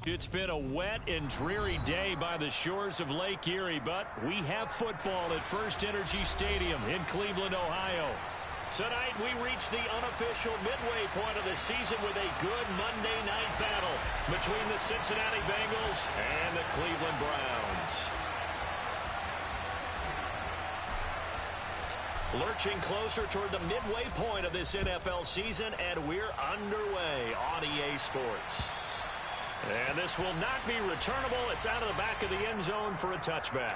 It's been a wet and dreary day by the shores of Lake Erie, but we have football at First Energy Stadium in Cleveland, Ohio. Tonight we reach the unofficial midway point of the season with a good Monday night battle between the Cincinnati Bengals and the Cleveland Browns. Lurching closer toward the midway point of this NFL season, and we're underway on EA Sports. And this will not be returnable. It's out of the back of the end zone for a touchback.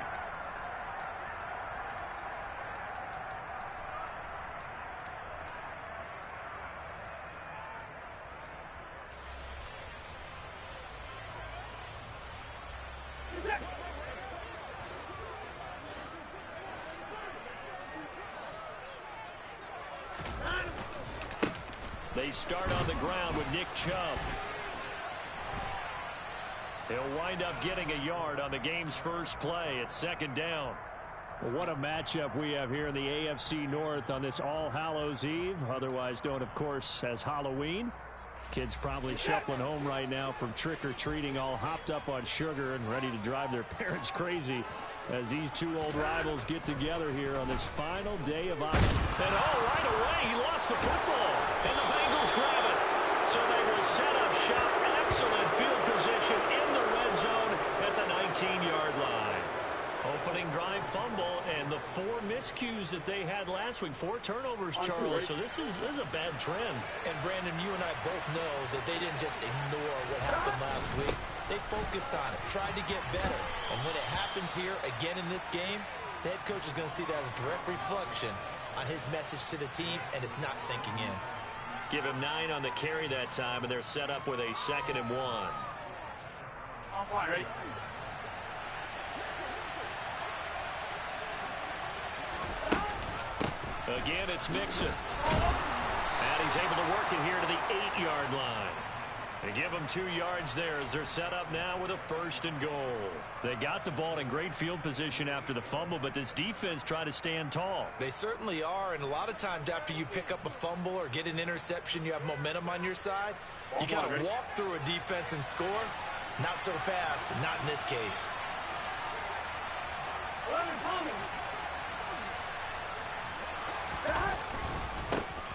They start on the ground with Nick Chubb. He'll wind up getting a yard on the game's first play. It's second down. Well, what a matchup we have here in the AFC North on this All Hallows Eve, otherwise known, of course, as Halloween. Kids probably shuffling home right now from trick-or-treating, all hopped up on sugar and ready to drive their parents crazy as these two old rivals get together here on this final day of October. And right away, he lost the football, and the Bengals grab it. So they will set up shop. Excellent field position in the red zone at the 19-yard line. Opening drive fumble, and the 4 miscues that they had last week. 4 turnovers, Charles. So this is a bad trend. And, Brandon, you and I both know that they didn't just ignore what happened last week. They focused on it, tried to get better. And when it happens here again in this game, the head coach is going to see that as a direct reflection on his message to the team, and it's not sinking in. Give him 9 on the carry that time, and they're set up with a 2nd and 1. Ready? Again, it's Mixon. And he's able to work it here to the 8-yard line. They give him 2 yards there as they're set up now with a 1st and goal. They got the ball in great field position after the fumble, but this defense tried to stand tall. They certainly are, and a lot of times after you pick up a fumble or get an interception, you have momentum on your side. You kind of walk through a defense and score. Not so fast, not in this case.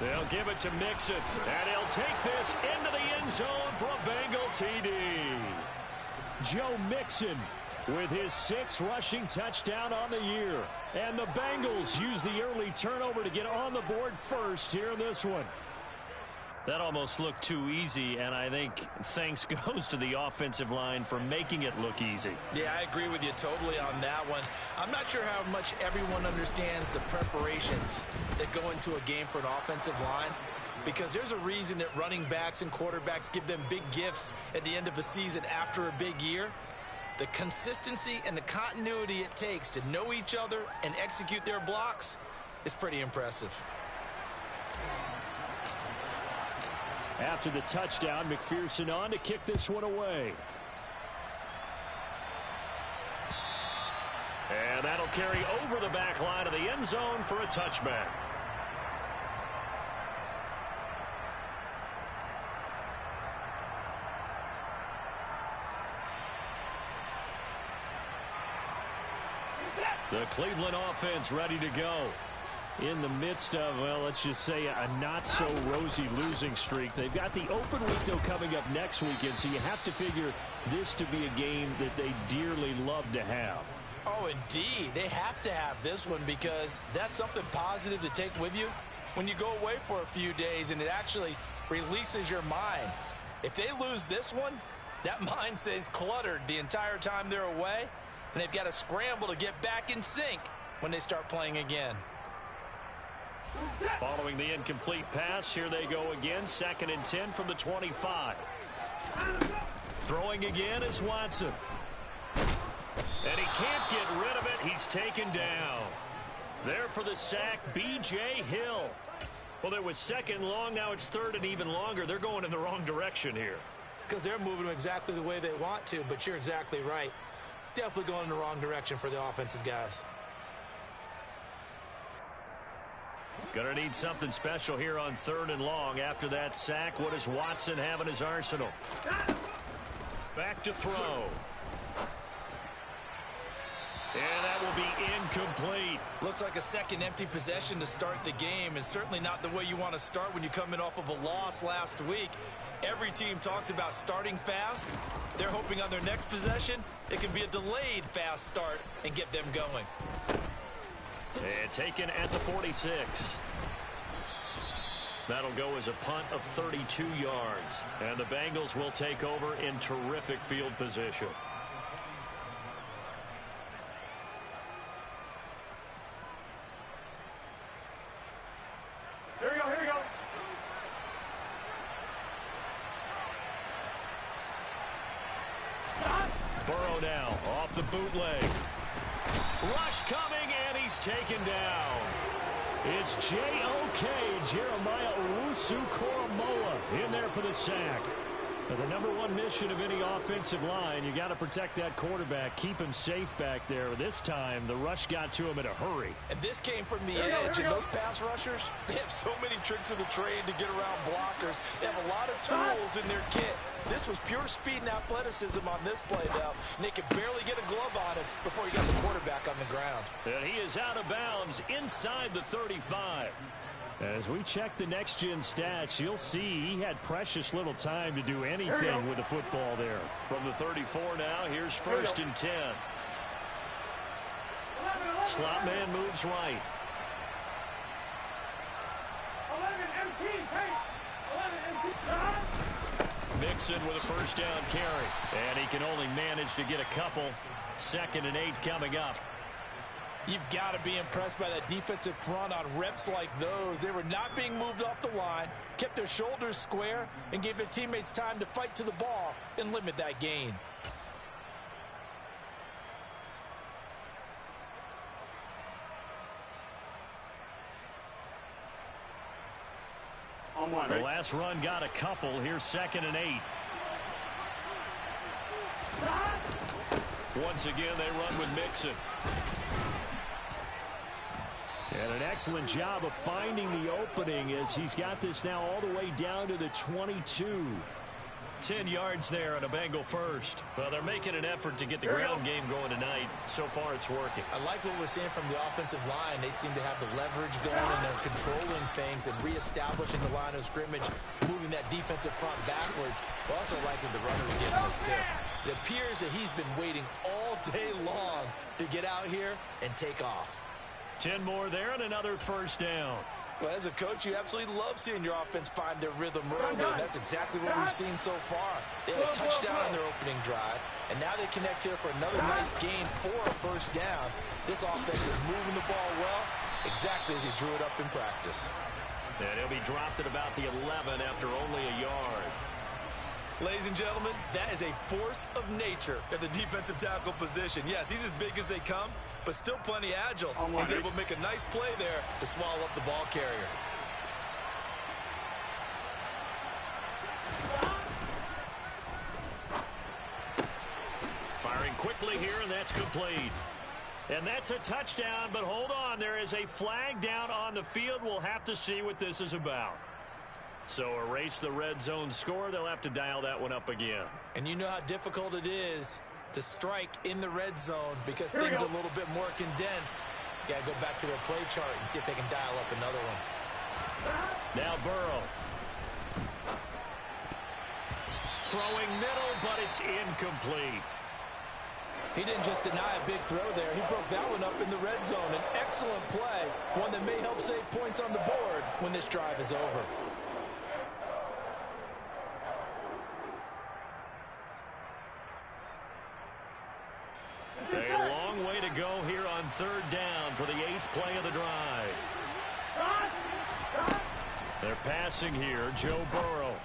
They'll give it to Mixon, and he'll take this into the end zone for a Bengal TD. Joe Mixon with his 6th rushing touchdown on the year. And the Bengals use the early turnover to get on the board first here in this one. That almost looked too easy, and I think thanks goes to the offensive line for making it look easy. Yeah, I agree with you totally on that one. I'm not sure how much everyone understands the preparations that go into a game for an offensive line, because there's a reason that running backs and quarterbacks give them big gifts at the end of the season after a big year. The consistency and the continuity it takes to know each other and execute their blocks is pretty impressive. After the touchdown, McPherson on to kick this one away. And that'll carry over the back line of the end zone for a touchback. The Cleveland offense ready to go. In the midst of, well, let's just say a not-so-rosy losing streak. They've got the open week, though, coming up next weekend, so you have to figure this to be a game that they dearly love to have. Oh, indeed. They have to have this one because that's something positive to take with you when you go away for a few days, and it actually releases your mind. If they lose this one, that mind stays cluttered the entire time they're away, and they've got to scramble to get back in sync when they start playing again. Following the incomplete pass, here they go again. 2nd and 10 from the 25. Throwing again is Watson. And he can't get rid of it. He's taken down. There for the sack, B.J. Hill. Well, it was 2nd long. Now it's 3rd and even longer. They're going in the wrong direction here. Because they're moving them exactly the way they want to, but you're exactly right. Definitely going in the wrong direction for the offensive guys. Gonna need something special here on 3rd and long. After that sack, what does Watson have in his arsenal? Back to throw. And that will be incomplete. Looks like a second empty possession to start the game, and certainly not the way you want to start when you come in off of a loss last week. Every team talks about starting fast. They're hoping on their next possession it can be a delayed fast start and get them going. And taken at the 46. That'll go as a punt of 32 yards. And the Bengals will take over in terrific field position. Here we go, here we go. Burrow now off the bootleg. Rush coming, and he's taken down. It's J.O.K. Jeremiah Owusu-Koramoah in there for the sack. The number one mission of any offensive line, you got to protect that quarterback, keep him safe back there. This time, the rush got to him in a hurry. And this came from the edge, and those pass rushers, they have so many tricks of the trade to get around blockers. They have a lot of tools in their kit. This was pure speed and athleticism on this play, though, and they could barely get a glove on it before he got the quarterback on the ground. And he is out of bounds inside the 35. As we check the next-gen stats, you'll see he had precious little time to do anything with the football there. From the 34 now, here's 1st and 10. Slot man moves right. 11 MT, take. 11 MT. Mixon with a first down carry. And he can only manage to get a couple. 2nd and 8 coming up. You've got to be impressed by that defensive front on reps like those. They were not being moved off the line, kept their shoulders square, and gave their teammates time to fight to the ball and limit that gain. The last run got a couple. Here's 2nd and 8. Once again, they run with Mixon. And an excellent job of finding the opening as he's got this now all the way down to the 22. 10 yards there on a Bengal first. Well, they're making an effort to get the ground game going tonight. So far, it's working. I like what we're seeing from the offensive line. They seem to have the leverage going, and they're controlling things and reestablishing the line of scrimmage, moving that defensive front backwards. I also like when the runner's getting this tip. It appears that he's been waiting all day long to get out here and take off. 10 more there and another first down. Well, as a coach, you absolutely love seeing your offense find their rhythm early, and that's exactly what we've seen so far. They had a touchdown on their opening drive, and now they connect here for another nice gain for a first down. This offense is moving the ball well, exactly as he drew it up in practice. And he'll be dropped at about the 11 after only a yard. Ladies and gentlemen, that is a force of nature at the defensive tackle position. Yes, he's as big as they come, but still plenty agile. He's able to make a nice play there to swallow up the ball carrier. Firing quickly here, and that's complete. And that's a touchdown, but hold on. There is a flag down on the field. We'll have to see what this is about. So erase the red zone score. They'll have to dial that one up again. And you know how difficult it is to strike in the red zone because things are a little bit more condensed. You got to go back to their play chart and see if they can dial up another one. Now Burrow. Throwing middle, but it's incomplete. He didn't just deny a big throw there. He broke that one up in the red zone. An excellent play, one that may help save points on the board when this drive is over. A long way to go here on 3rd down for the 8th play of the drive. They're passing here, Joe Burrow.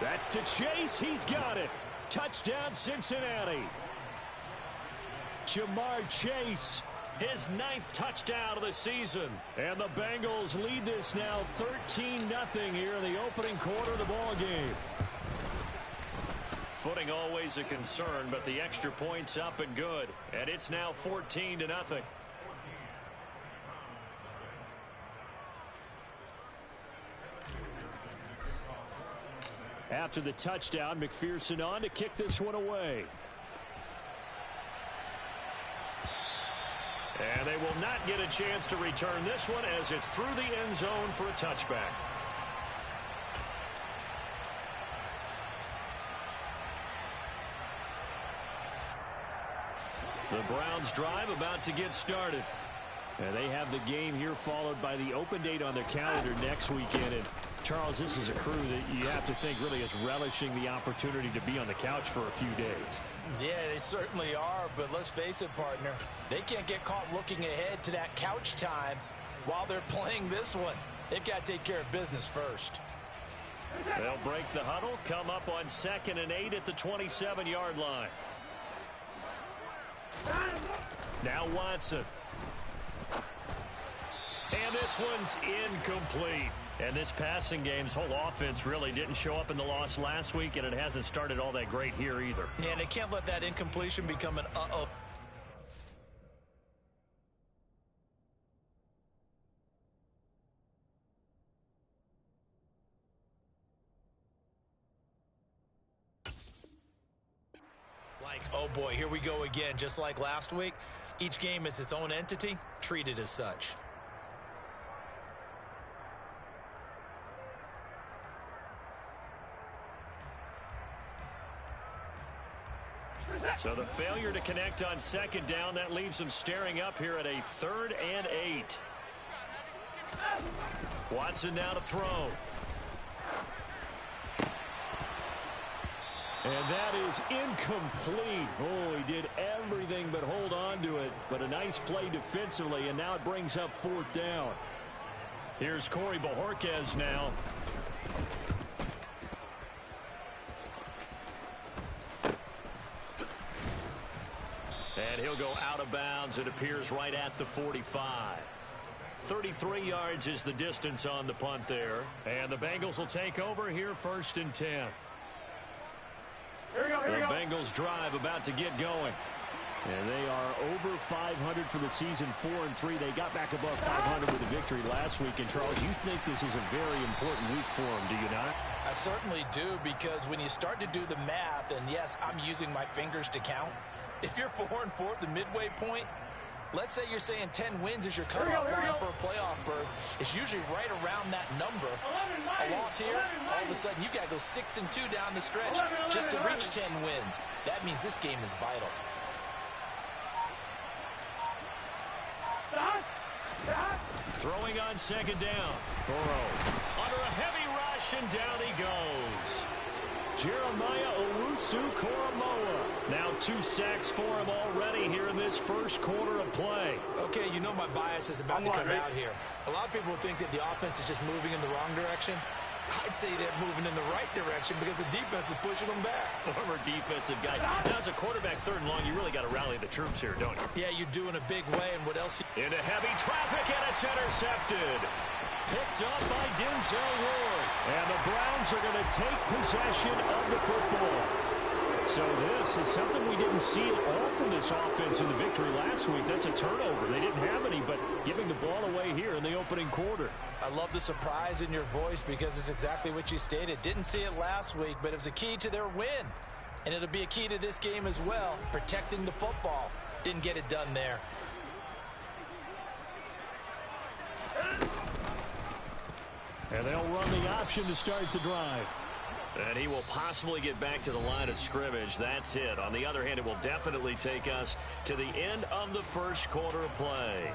That's to Chase. He's got it. Touchdown, Cincinnati. Jamar Chase, his 9th touchdown of the season. And the Bengals lead this now 13-0 here in the opening quarter of the ball game. Footing always a concern, but the extra point's up and good. And it's now 14-0. After the touchdown, McPherson on to kick this one away. And they will not get a chance to return this one as it's through the end zone for a touchback. The Browns drive about to get started. And they have the game here followed by the open date on their calendar next weekend. And Charles, this is a crew that you have to think really is relishing the opportunity to be on the couch for a few days. Yeah, they certainly are, but let's face it, partner. They can't get caught looking ahead to that couch time while they're playing this one. They've got to take care of business first. They'll break the huddle, come up on 2nd and 8 at the 27-yard line. Now Watson. And this one's incomplete. And this passing game's whole offense really didn't show up in the loss last week, and it hasn't started all that great here either. Yeah, and they can't let that incompletion become an uh-oh. Like, oh boy, here we go again. Just like last week, each game is its own entity, treated as such. So the failure to connect on 2nd down, that leaves them staring up here at a 3rd and 8. Watson now to throw. And that is incomplete. Oh, he did everything but hold on to it. But a nice play defensively, and now it brings up 4th down. Here's Corey Bojorquez now. And he'll go out of bounds. It appears right at the 45. 33 yards is the distance on the punt there. And the Bengals will take over here 1st and 10. Here we go, The Bengals drive about to get going. And they are over 500 for the season, 4-3. They got back above 500 with a victory last week. And, Charles, you think this is a very important week for them, do you not? I certainly do, because when you start to do the math, and yes, I'm using my fingers to count. If you're 4-4 at the midway point, let's say you're saying 10 wins is your cutoff line for a playoff berth. It's usually right around that number. A loss here, all of a sudden you've got to go 6-2 down the stretch just to reach 10 wins. That means this game is vital. Throwing on 2nd down. Burrow under a heavy rush, and down he goes. Jeremiah Owusu-Koramoah. Now 2 sacks for him already here in this first quarter of play. Okay, you know my bias is about to come out here. A lot of people think that the offense is just moving in the wrong direction. I'd say they're moving in the right direction because the defense is pushing them back. Former defensive guy. Now, as a quarterback 3rd and long, you really got to rally the troops here, don't you? Yeah, you do in a big way, and what else? Into heavy traffic, and it's intercepted. Picked up by Denzel Ward. And the Browns are going to take possession of the football. So this is something we didn't see at all from this offense in the victory last week. That's a turnover. They didn't have any, but giving the ball away here in the opening quarter. I love the surprise in your voice because it's exactly what you stated. Didn't see it last week, but it was a key to their win. And it'll be a key to this game as well, protecting the football. Didn't get it done there. And they'll run the option to start the drive. And he will possibly get back to the line of scrimmage. That's it. On the other hand, it will definitely take us to the end of the first quarter of play.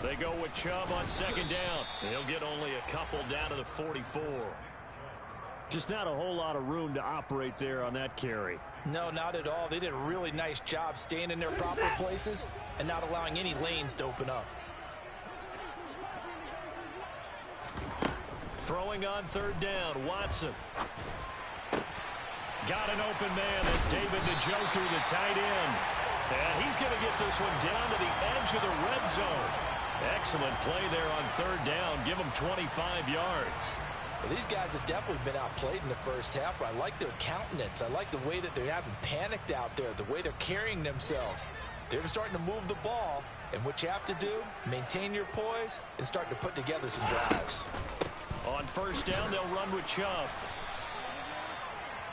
They go with Chubb on 2nd down. He'll get only a couple down to the 44. Just not a whole lot of room to operate there on that carry. No, not at all. They did a really nice job staying in their proper places and not allowing any lanes to open up. Throwing on third down, Watson. Got an open man. That's David Njoku, the tight end. And he's going to get this one down to the edge of the red zone. Excellent play there on third down. Give them 25 yards. Well, these guys have definitely been outplayed in the first half, but I like their countenance. I like the way that they haven't panicked out there, the way they're carrying themselves. They're starting to move the ball, and what you have to do, maintain your poise and start to put together some drives. On first down, they'll run with Chubb.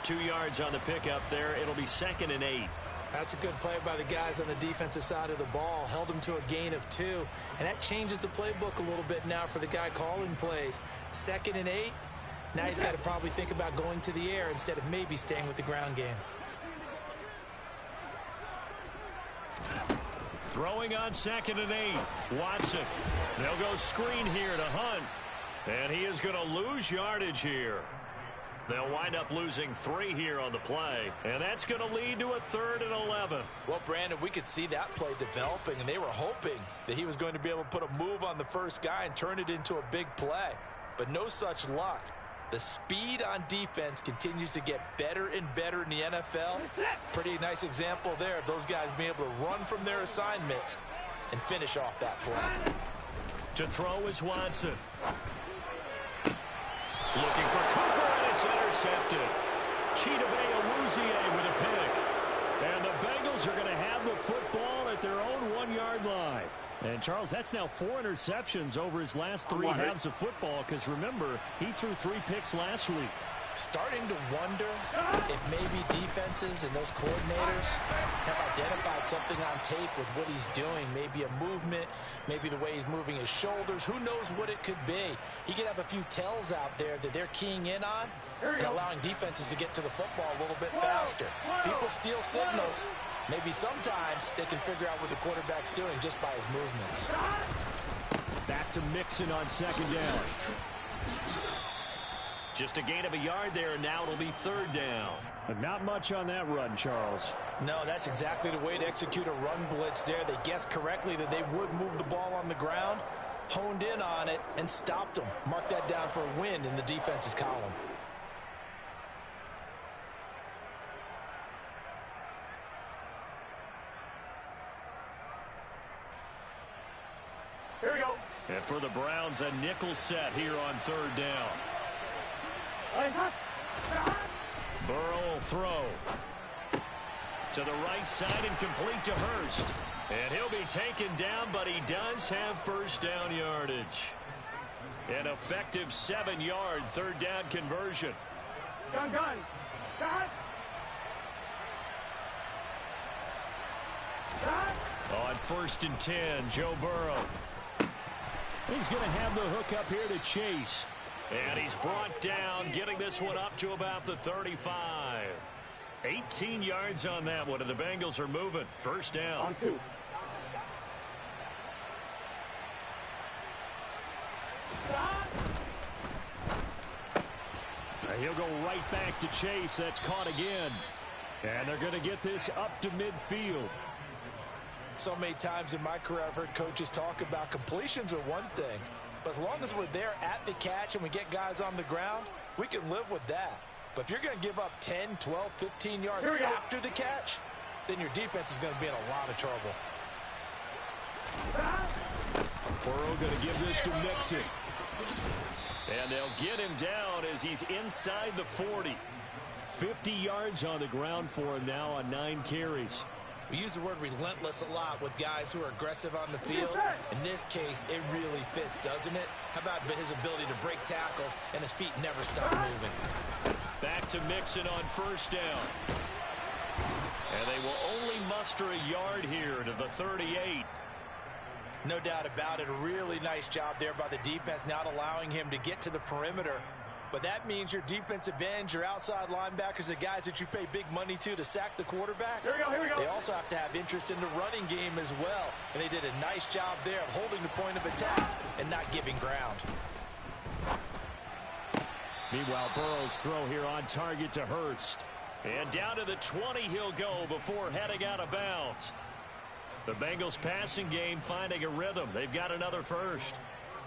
2 yards on the pickup there. It'll be 2nd and 8. That's a good play by the guys on the defensive side of the ball. Held them to a gain of 2. And that changes the playbook a little bit now for the guy calling plays. 2nd and 8. Now he's got to probably think about going to the air instead of maybe staying with the ground game. Throwing on 2nd and 8. Watson. They'll go screen here to Hunt. And he is going to lose yardage here. They'll wind up losing 3 here on the play, and that's going to lead to a 3rd and 11. Well, Brandon, we could see that play developing, and they were hoping that he was going to be able to put a move on the first guy and turn it into a big play. But no such luck. The speed on defense continues to get better and better in the NFL. Pretty nice example there of those guys being able to run from their assignments and finish off that play. To throw is Watson. Looking for Cooper, and it's intercepted. Chidobe Awuzie with a pick. And the Bengals are going to have the football at their own 1-yard line. And, Charles, that's now 4 interceptions over his last 3 halves of football, because, remember, he threw 3 picks last week. Starting to wonder if maybe defenses and those coordinators have identified something on tape with what he's doing. Maybe a movement, maybe the way he's moving his shoulders. Who knows what it could be? He could have a few tells out there that they're keying in on and allowing defenses to get to the football a little bit faster. People steal signals. Maybe sometimes they can figure out what the quarterback's doing just by his movements. Back to Mixon on 2nd down. Just a gain of a yard there, and now it'll be 3rd down. But not much on that run, Charles. No, that's exactly the way to execute a run blitz there. They guessed correctly that they would move the ball on the ground, honed in on it, and stopped them. Mark that down for a win in the defense's column. Here we go. And for the Browns, a nickel set here on 3rd down. Burrow will throw. To the right side and complete to Hurst. And he'll be taken down, but he does have first down yardage. An effective 7-yard 3rd down conversion. Gun. On 1st and 10, Joe Burrow. He's going to have the hook up here to Chase. And he's brought down, getting this one up to about the 35. 18 yards on that one, and the Bengals are moving. First down. On 2. He'll go right back to Chase. That's caught again. And they're going to get this up to midfield. So many times in my career I've heard coaches talk about completions are one thing. But as long as we're there at the catch and we get guys on the ground, we can live with that. But if you're going to give up 10, 12, 15 yards after the catch, then your defense is going to be in a lot of trouble. Burrow going to give this to Mixon. And they'll get him down as he's inside the 40. 50 yards on the ground for him now on 9 carries. We use the word relentless a lot with guys who are aggressive on the field. In this case, it really fits, doesn't it? How about his ability to break tackles and his feet never stop moving? Back to Mixon on first down. And they will only muster a yard here to the 38. No doubt about it. A really nice job there by the defense, not allowing him to get to the perimeter. But that means your defensive ends, your outside linebackers, the guys that you pay big money to sack the quarterback. Here we go. They also have to have interest in the running game as well. And they did a nice job there of holding the point of attack and not giving ground. Meanwhile, Burrow's throw here on target to Hurst. And down to the 20 he'll go before heading out of bounds. The Bengals passing game finding a rhythm. They've got another first.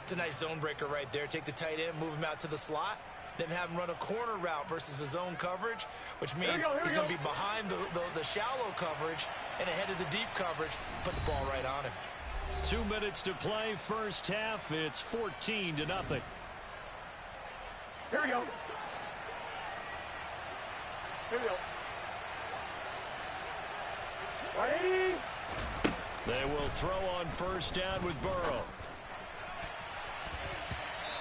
It's a nice zone breaker right there. Take the tight end, move him out to the slot, then have him run a corner route versus the zone coverage, which means he's going to be behind the shallow coverage and ahead of the deep coverage. Put the ball right on him. 2 minutes to play, first half. It's 14-0. Here we go. Here we go. Ready? They will throw on first down with Burrow.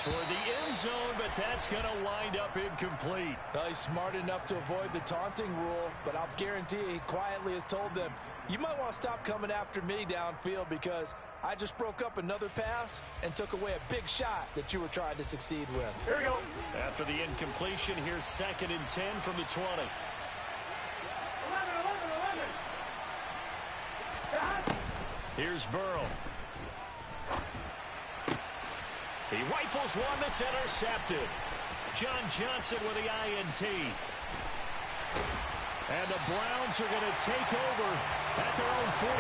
Toward the end zone, but that's going to wind up incomplete. Well, he's smart enough to avoid the taunting rule, but I'll guarantee he quietly has told them, you might want to stop coming after me downfield because I just broke up another pass and took away a big shot that you were trying to succeed with. Here we go. After the incompletion, here's 2nd and 10 from the 20. 11. Here's Burrow. He rifles one that's intercepted. John Johnson with the INT. And the Browns are going to take over at their own 41.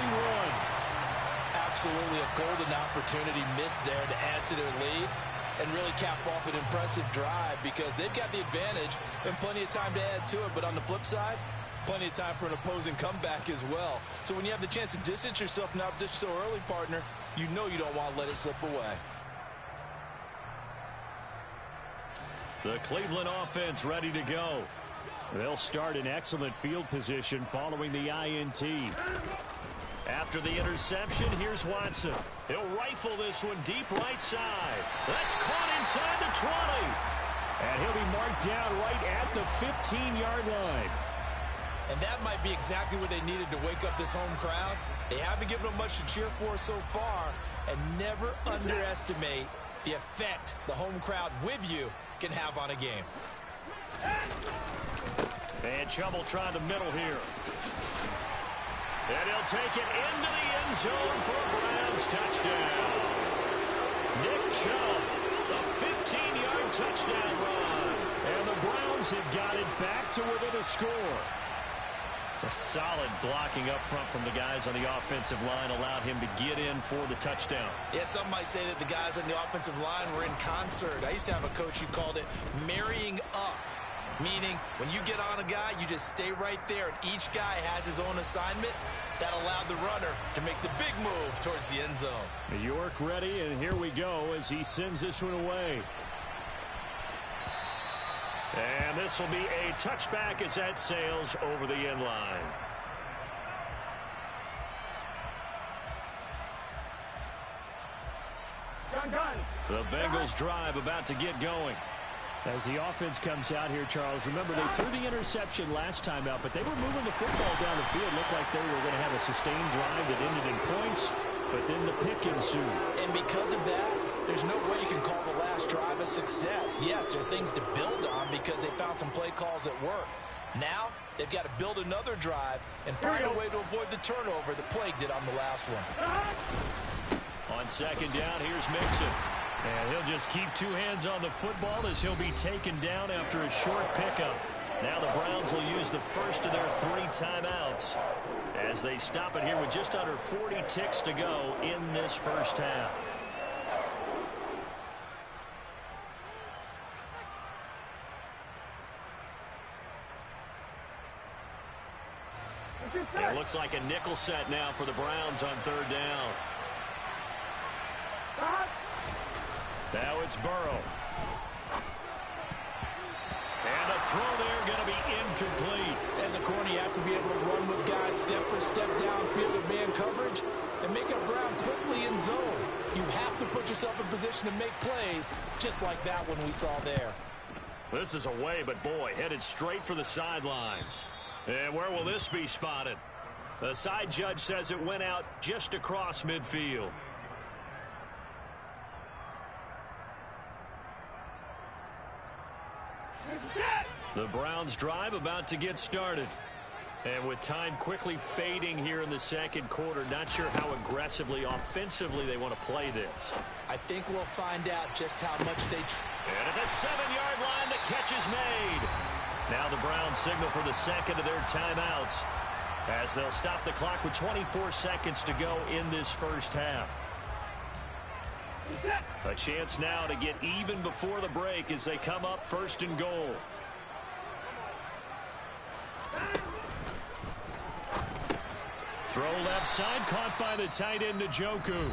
Absolutely a golden opportunity missed there to add to their lead and really cap off an impressive drive because they've got the advantage and plenty of time to add to it. But on the flip side, plenty of time for an opposing comeback as well. So when you have the chance to distance yourself from the opposition so early, partner, you know you don't want to let it slip away. The Cleveland offense ready to go. They'll start in excellent field position following the INT. After the interception, here's Watson. He'll rifle this one deep right side. That's caught inside the 20. And he'll be marked down right at the 15-yard line. And that might be exactly what they needed to wake up this home crowd. They haven't given them much to cheer for so far. And never underestimate the effect the home crowd with you can have on a game. And Chubb trying the middle here. And he'll take it into the end zone for a Browns touchdown. Nick Chubb, a 15-yard touchdown run. And the Browns have got it back to within a score. A solid blocking up front from the guys on the offensive line allowed him to get in for the touchdown. Yeah, some might say that the guys on the offensive line were in concert. I used to have a coach who called it marrying up, meaning when you get on a guy, you just stay right there, and each guy has his own assignment. That allowed the runner to make the big move towards the end zone. York ready, and here we go as he sends this one away. And this will be a touchback as that sails over the end line. Done. The Bengals drive about to get going. As the offense comes out here, Charles, remember they threw the interception last time out, but they were moving the football down the field. Looked like they were going to have a sustained drive that ended in points, but then the pick ensued. And because of that, there's no way you can call the last drive a success. Yes, there are things to build on because they found some play calls that work. Now, they've got to build another drive and find a way to avoid the turnover that plagued it on the last one. On second down, here's Mixon. And he'll just keep two hands on the football as he'll be taken down after a short pickup. Now the Browns will use the first of their 3 timeouts as they stop it here with just under 40 ticks to go in this first half. It looks like a nickel set now for the Browns on third down. Now it's Burrow. And the throw there going to be incomplete. As a corner, you have to be able to run with guys step for step downfield in man coverage and make up ground quickly in zone. You have to put yourself in position to make plays just like that one we saw there. This is away, but boy, headed straight for the sidelines. And where will this be spotted? The side judge says it went out just across midfield. The Browns drive about to get started. And with time quickly fading here in the second quarter, not sure how aggressively, offensively they want to play this. I think we'll find out just how much they... And at the 7-yard line, the catch is made. Now the Browns signal for the second of their timeouts as they'll stop the clock with 24 seconds to go in this first half. A chance now to get even before the break as they come up first and goal. Throw left side, caught by the tight end Njoku.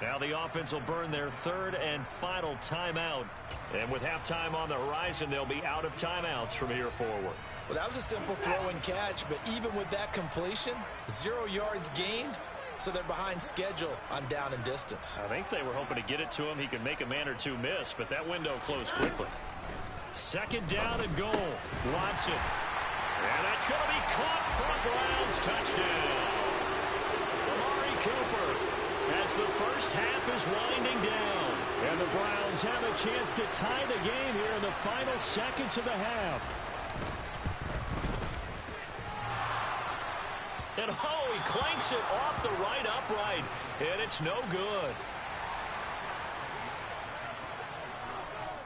Now the offense will burn their third and final timeout. And with halftime on the horizon, they'll be out of timeouts from here forward. Well, that was a simple throw and catch, but even with that completion, 0 yards gained, so they're behind schedule on down and distance. I think they were hoping to get it to him. He could make a man or two miss, but that window closed quickly. Second down and goal. Watson. And that's going to be caught for a Browns touchdown. Amari Cooper as the first half is winding down. And the Browns have a chance to tie the game here in the final seconds of the half. And oh, he clanks it off the right upright. And it's no good.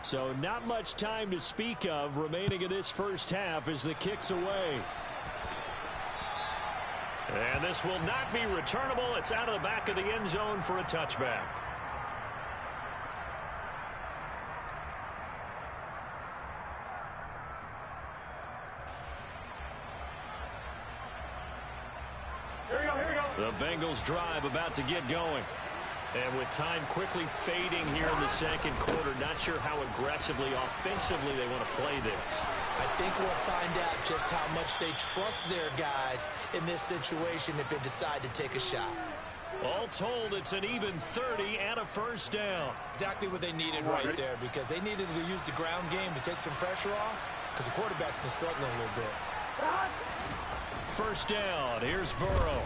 So not much time to speak of remaining in this first half as the kick's away. And this will not be returnable. It's out of the back of the end zone for a touchback. Here we go. The Bengals drive about to get going. And with time quickly fading here in the second quarter, not sure how aggressively, offensively they want to play this. I think we'll find out just how much they trust their guys in this situation if they decide to take a shot. All told, it's an even 30 and a first down. Exactly what they needed right there, because they needed to use the ground game to take some pressure off, because the quarterback's been struggling a little bit. First down, here's Burrow.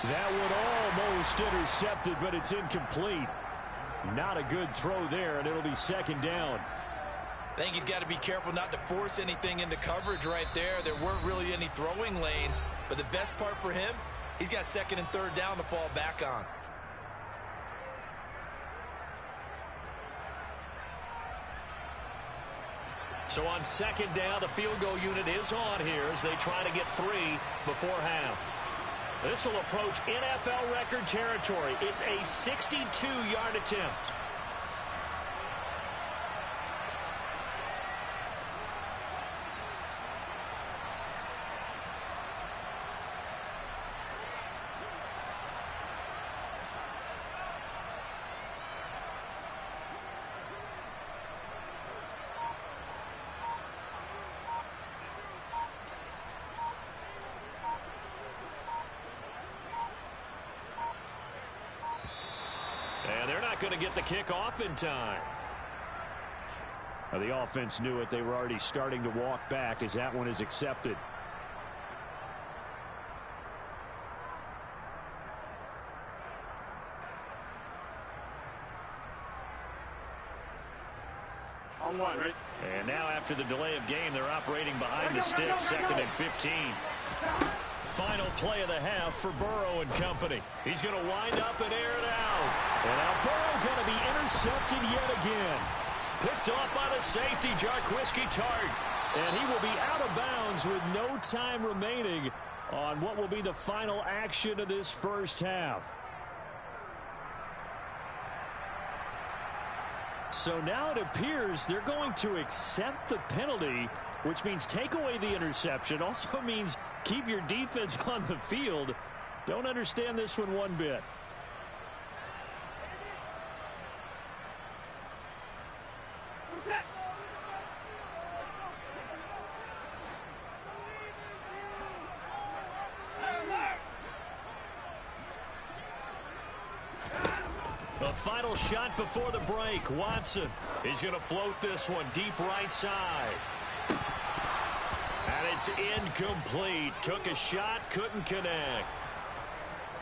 That would almost intercepted, but it's incomplete. Not a good throw there, and it'll be second down. I think he's got to be careful not to force anything into coverage right there. There weren't really any throwing lanes, but the best part for him, he's got second and third down to fall back on. So on second down, the field goal unit is on here as they try to get 3 before half. This will approach NFL record territory. It's a 62-yard attempt. And they're not going to get the kick off in time. Now, the offense knew it. They were already starting to walk back as that one is accepted. On one, right? And now after the delay of game, they're operating behind the sticks, second and 15. Final play of the half for Burrow and company. He's going to wind up and air it out. And now Burrow going to be intercepted yet again. Picked off by the safety, Jarquiski Tart. And he will be out of bounds with no time remaining on what will be the final action of this first half. So now it appears they're going to accept the penalty, which means take away the interception. Also means keep your defense on the field. Don't understand this one bit. The final shot before the break. Watson. He's going to float this one deep right side. And it's incomplete. Took a shot, couldn't connect.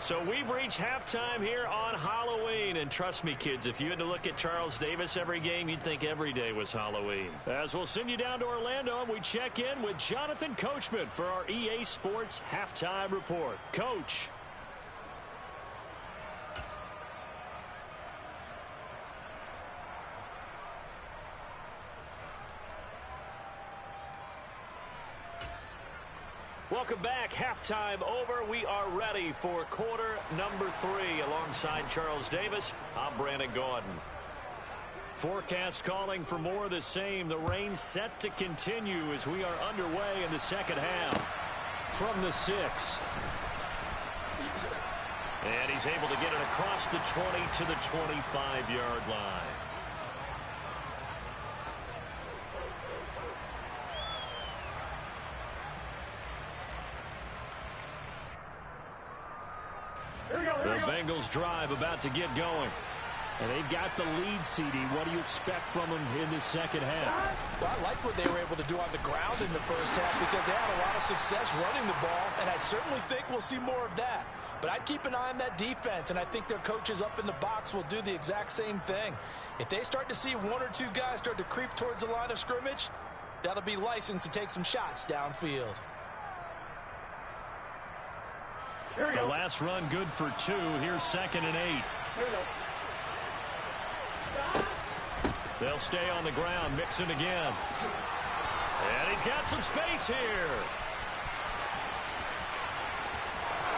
So we've reached halftime here on Halloween. And trust me, kids, if you had to look at Charles Davis every game, you'd think every day was Halloween. As we'll send you down to Orlando, and we check in with Jonathan Coachman for our EA Sports Halftime Report. Coach. Welcome back. Halftime over. We are ready for quarter number 3. Alongside Charles Davis, I'm Brandon Gaudin. Forecast calling for more of the same. The rain set to continue as we are underway in the second half. From the 6. And he's able to get it across the 20 to the 25-yard line. The Bengals drive about to get going. And they've got the lead, CD. What do you expect from them in this second half? Well, I like what they were able to do on the ground in the first half because they had a lot of success running the ball, and I certainly think we'll see more of that. But I'd keep an eye on that defense, and I think their coaches up in the box will do the exact same thing. If they start to see 1 or 2 guys start to creep towards the line of scrimmage, that'll be licensed to take some shots downfield. The last run good for 2. Here's 2nd and 8. Here we go. They'll stay on the ground, mixing again. And he's got some space here.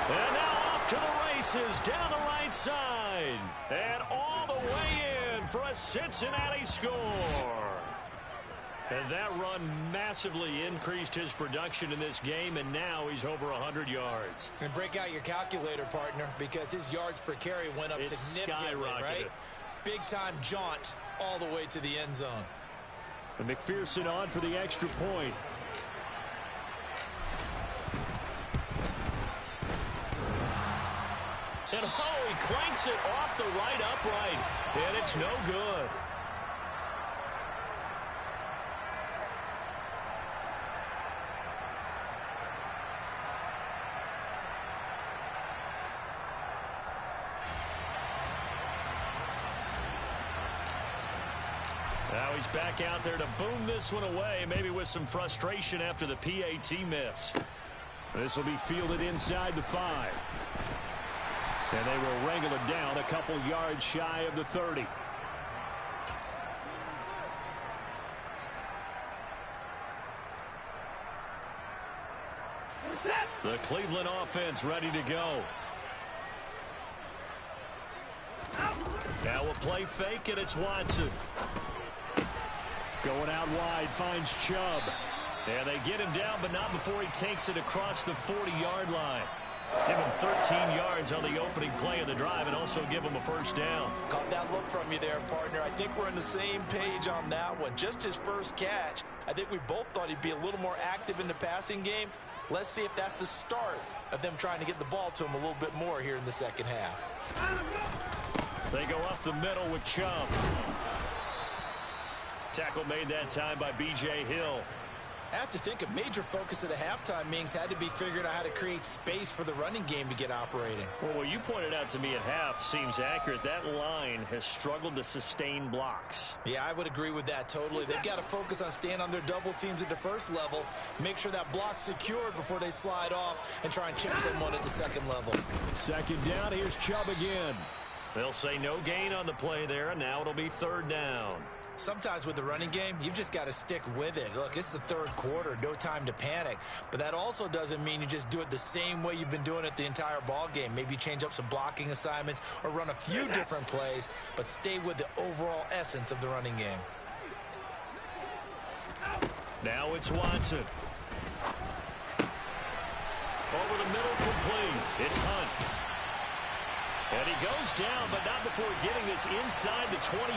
And now off to the races down the right side. And all the way in for a Cincinnati score. And that run massively increased his production in this game, and now he's over 100 yards. And break out your calculator, partner, because his yards per carry went up significantly, right? Big-time jaunt all the way to the end zone. And McPherson on for the extra point. And oh, he clanks it off the right upright, and it's no good. Now he's back out there to boom this one away, maybe with some frustration after the PAT miss. This will be fielded inside the 5. And they will wrangle it down a couple yards shy of the 30. The Cleveland offense ready to go. Now a play fake, and it's Watson. Going out wide, finds Chubb. And they get him down, but not before he takes it across the 40-yard line. Give him 13 yards on the opening play of the drive and also give him a first down. Caught that look from you there, partner. I think we're on the same page on that one. Just his first catch. I think we both thought he'd be a little more active in the passing game. Let's see if that's the start of them trying to get the ball to him a little bit more here in the second half. They go up the middle with Chubb. Tackle made that time by B.J. Hill. I have to think a major focus of the halftime meetings had to be figuring out how to create space for the running game to get operating. Well, what you pointed out to me at half seems accurate. That line has struggled to sustain blocks. Yeah, I would agree with that totally. They've got to focus on staying on their double teams at the first level, make sure that block's secured before they slide off and try and chip someone at the second level. Second down, here's Chubb again. They'll say no gain on the play there, and now it'll be third down. Sometimes with the running game, you've just got to stick with it. Look, it's the third quarter, no time to panic. But that also doesn't mean you just do it the same way you've been doing it the entire ball game. Maybe change up some blocking assignments or run a few different plays, but stay with the overall essence of the running game. Now it's Watson. Over the middle, complete. It's Hunt. And he goes down, but not before getting this inside the 25.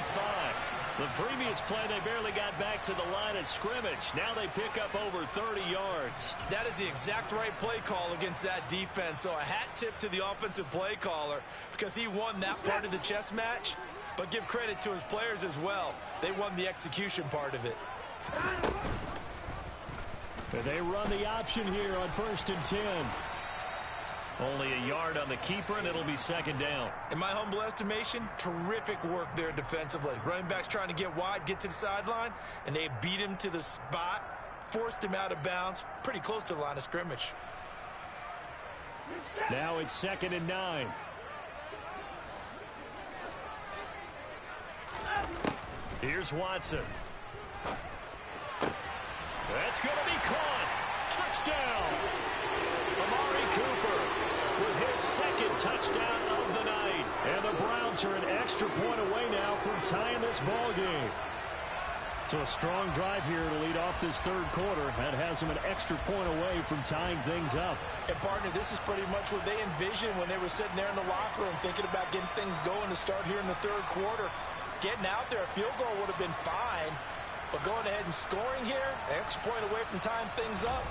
The previous play, they barely got back to the line of scrimmage. Now they pick up over 30 yards. That is the exact right play call against that defense. So a hat tip to the offensive play caller because he won that part of the chess match. But give credit to his players as well. They won the execution part of it. And they run the option here on 1st and 10. Only a yard on the keeper, and it'll be second down. In my humble estimation, terrific work there defensively. Running backs trying to get wide, get to the sideline, and they beat him to the spot, forced him out of bounds, pretty close to the line of scrimmage. Now it's 2nd and 9. Here's Watson. That's going to be caught. Touchdown. Amari Cooper with his 2nd touchdown of the night. And the Browns are an extra point away now from tying this ball game. So a strong drive here to lead off this 3rd quarter. That has them an extra point away from tying things up. And, partner, this is pretty much what they envisioned when they were sitting there in the locker room thinking about getting things going to start here in the 3rd quarter. Getting out there, a field goal would have been fine. But going ahead and scoring here, an extra point away from tying things up,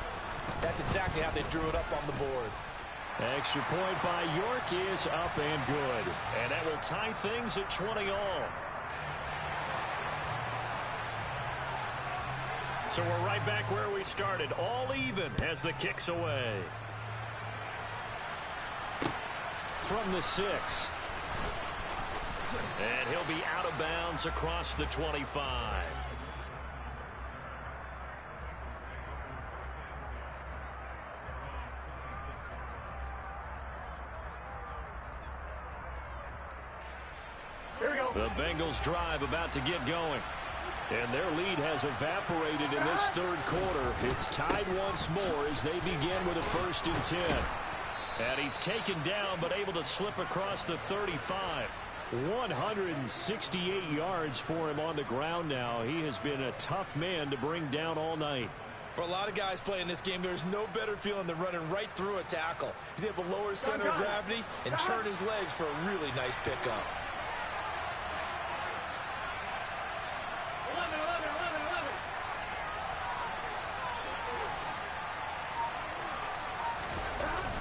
that's exactly how they drew it up on the board. Extra point by York is up and good. And that will tie things at 20 all. So we're right back where we started. All even as the kick's away. From the 6. And he'll be out of bounds across the 25. Here we go. The Bengals drive about to get going. And their lead has evaporated in this 3rd quarter. It's tied once more as they begin with a 1st and 10. And he's taken down but able to slip across the 35. 168 yards for him on the ground now. He has been a tough man to bring down all night. For a lot of guys playing this game, there's no better feeling than running right through a tackle. He's able to lower his center of gravity and churn his legs for a really nice pickup. 11.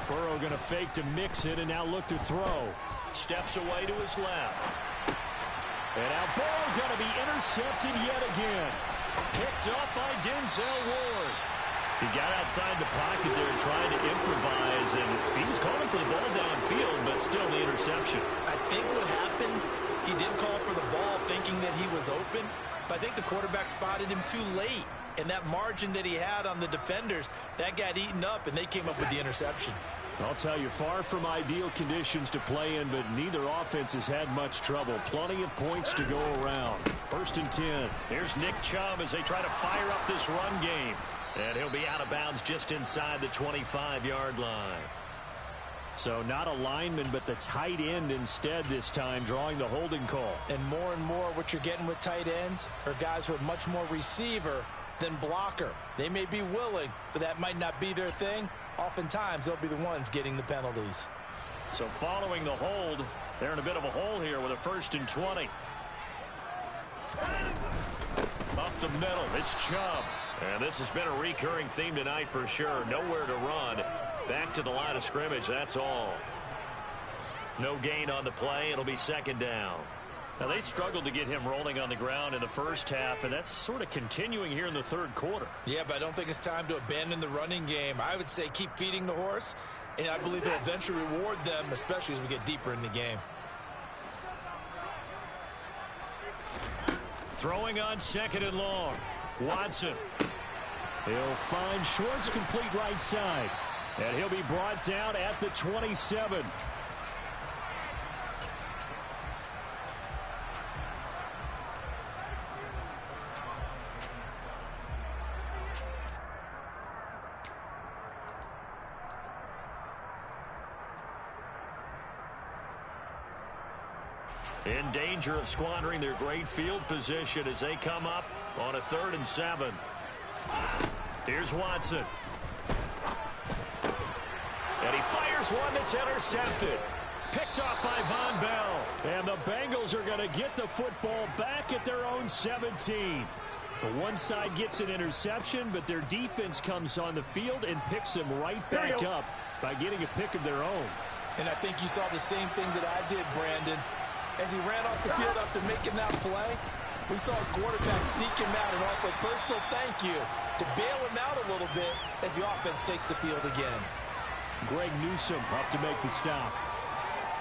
Burrow going to fake to mix it and now look to throw. Steps away to his left. And now Burrow going to be intercepted yet again. Picked up by Denzel Ward. He got outside the pocket there trying to improvise, and he was calling for the ball downfield, but still the interception. I think what happened, he did call for the ball thinking that he was open, but I think the quarterback spotted him too late. And that margin that he had on the defenders, that got eaten up, and they came up with the interception. I'll tell you, far from ideal conditions to play in, but neither offense has had much trouble. Plenty of points to go around. 1st and 10. Here's Nick Chubb as they try to fire up this run game. And he'll be out of bounds just inside the 25-yard line. So not a lineman, but the tight end instead this time, drawing the holding call. And more what you're getting with tight ends are guys who are much more receiver than blocker. They may be willing, but that might not be their thing. Oftentimes, they'll be the ones getting the penalties. So following the hold, they're in a bit of a hole here with a 1st and 20. Up the middle, it's Chubb. And this has been a recurring theme tonight for sure. Nowhere to run. Back to the line of scrimmage, that's all. No gain on the play. It'll be 2nd down. Now, they struggled to get him rolling on the ground in the 1st half, and that's sort of continuing here in the 3rd quarter. Yeah, but I don't think it's time to abandon the running game. I would say keep feeding the horse, and I believe it'll eventually reward them, especially as we get deeper in the game. Throwing on 2nd and long. Watson. He'll find Schwartz complete right side. And he'll be brought down at the 27. In danger of squandering their great field position as they come up on a 3rd and 7. Here's Watson. And he fires one that's intercepted. Picked off by Von Bell. And the Bengals are going to get the football back at their own 17. The one side gets an interception, but their defense comes on the field and picks them right back up by getting a pick of their own. And I think you saw the same thing that I did, Brandon. As he ran off the field after making that play, we saw his quarterback seek him out and offer a personal thank you to bail him out a little bit as the offense takes the field again. Greg Newsome up to make the stop.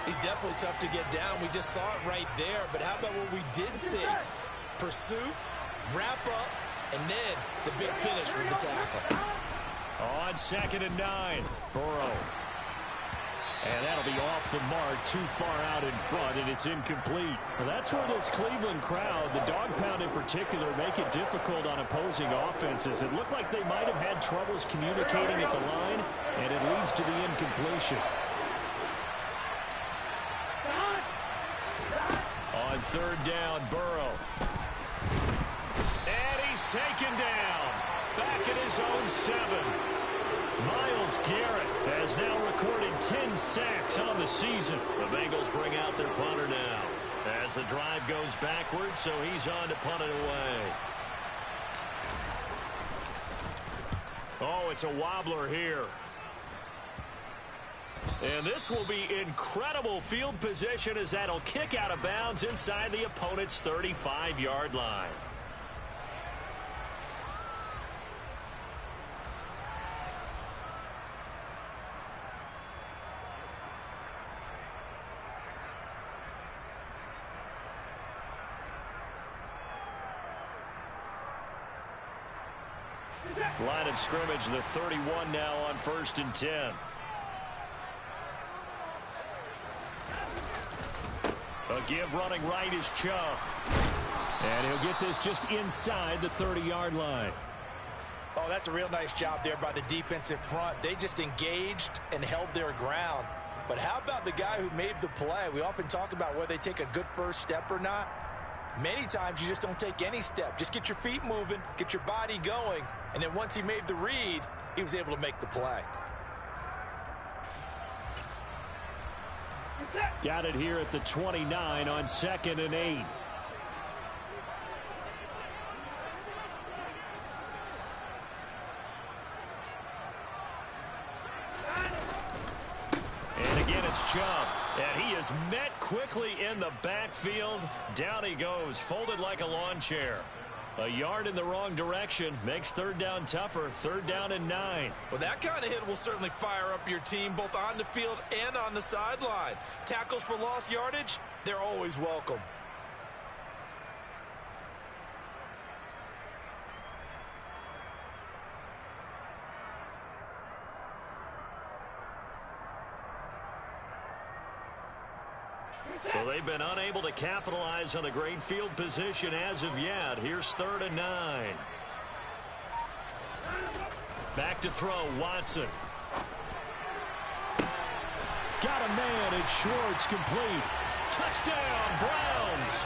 He's definitely tough to get down. We just saw it right there. But how about what we did see? Pursuit, wrap up, and then the big finish with the tackle. On 2nd and 9, Burrow. And that'll be off the mark, too far out in front, and it's incomplete. Well, that's where this Cleveland crowd, the dog pound in particular, make it difficult on opposing offenses. It looked like they might have had troubles communicating at the line, and it leads to the incompletion. On 3rd down, Burrow. And he's taken down. Back at his own 7. Myles Garrett has now recorded 10 sacks on the season. The Bengals bring out their punter now as the drive goes backwards, so he's on to punt it away. Oh, it's a wobbler here. And this will be incredible field position as that'll kick out of bounds inside the opponent's 35-yard line. Line of scrimmage, the 31 now on 1st and 10. A give running right is Chubb. And he'll get this just inside the 30-yard line. Oh, that's a real nice job there by the defensive front. They just engaged and held their ground. But how about the guy who made the play? We often talk about whether they take a good first step or not. Many times you just don't take any step. Just get your feet moving, get your body going, and then once he made the read, he was able to make the play. Got it here at the 29 on 2nd and 8. And again, it's Chubb. And he is met quickly in the backfield. Down he goes, folded like a lawn chair. A yard in the wrong direction makes 3rd down tougher. 3rd down and 9. Well, that kind of hit will certainly fire up your team both on the field and on the sideline. Tackles for lost yardage, they're always welcome. So they've been unable to capitalize on a great field position as of yet. Here's 3rd and 9. Back to throw, Watson. Got a man, it's Schwartz, complete. Touchdown, Browns.